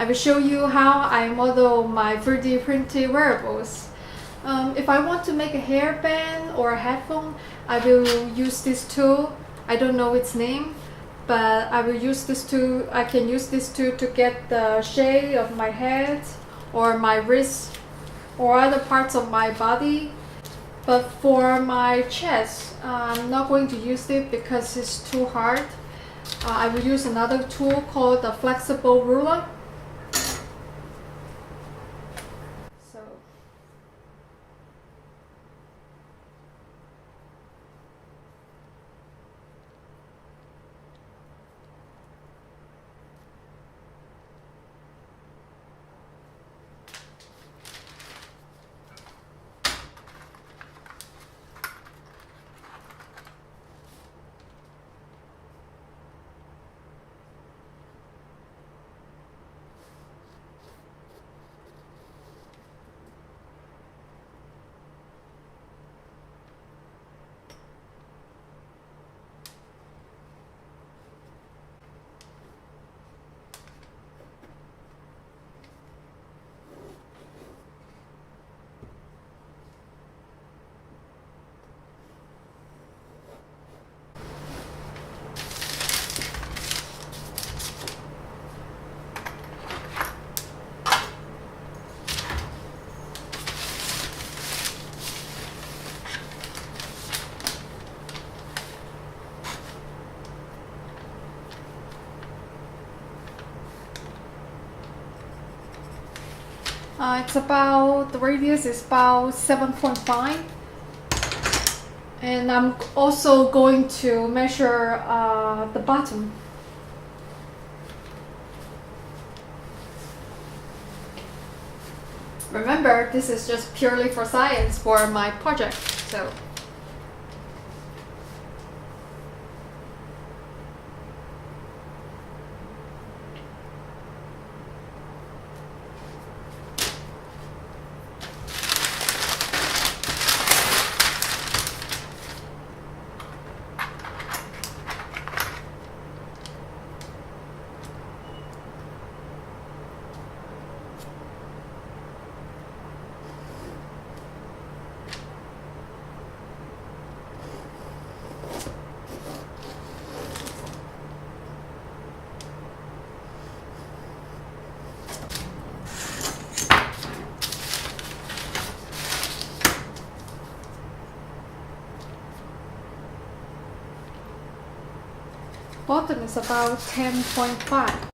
will show you how I model my 3D printed wearables. If I want to make a hairband or a headphone, I will use this tool. I don't know its name, but I will use this tool. I can use this tool to get the shape of my head or my wrist or other parts of my body. But for my chest, I'm not going to use it because it's too hard. I will use another tool called the flexible ruler. So the radius is about 7.5, and I'm also going to measure the bottom. Remember, this is just purely for science for my project, so. Bottom is about 10.5.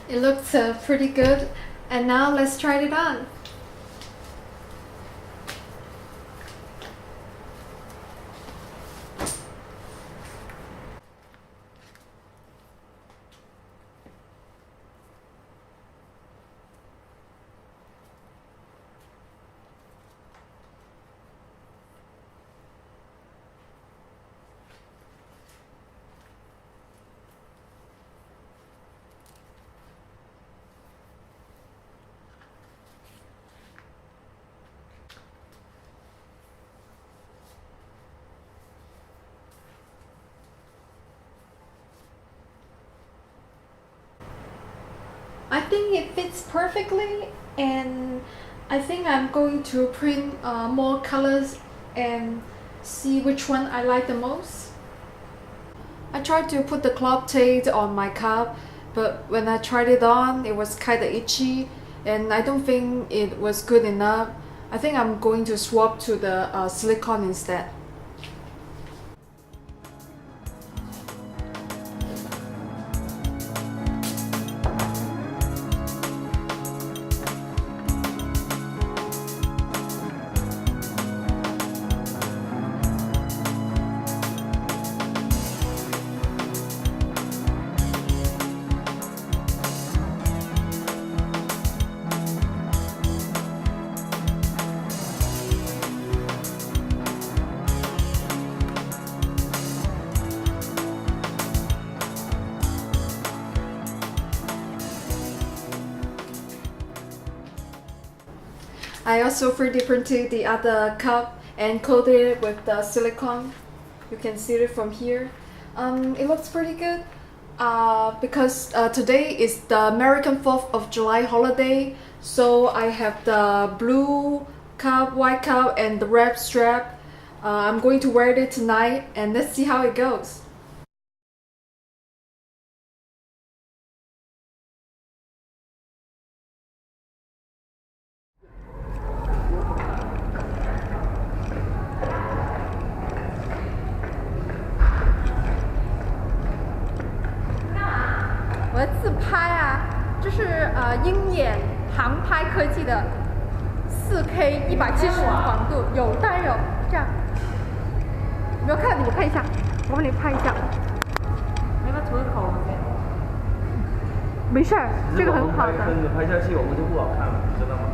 It looks pretty good, and now let's try it on. I think it fits perfectly, And I think I'm going to print more colors and see which one I like the most. I tried to put the club tape on my cup, but when I tried it on, it was kind of itchy, and I don't think it was good enough. I think I'm going to swap to the silicone instead. I also 3D printed the other cup and coated it with the silicone. You can see it from here. It looks pretty good because today is the American 4th of July holiday. So I have the blue cup, white cup, and the red strap. I'm going to wear it tonight, and let's see how it goes.我的自拍啊，这是鹰眼航拍科技的4K 170广度，有当然有这样，有没有看？你看一下，我帮你拍一下。你要不要涂个口红？没事儿，这个很好的。跟着拍下去我们就不好看了，你知道吗？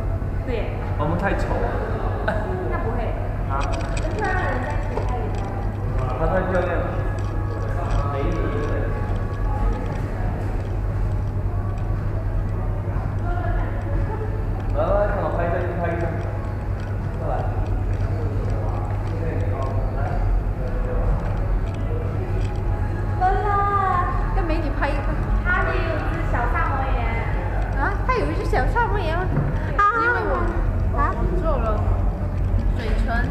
对。我们太丑了。那不会。啊。跟漂亮的人在一起拍也漂亮。她太漂亮了。美女。来，看我拍一下，拍一下，过来。跟美女拍一个。他也有一只小萨摩耶。啊，他有一只小萨摩耶吗？啊，因为我做了嘴唇，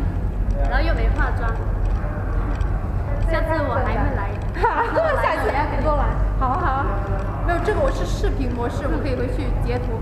然后又没化妆。下次我还会来。下次给过来。好啊好啊。没有这个我是视频模式，我可以回去截图。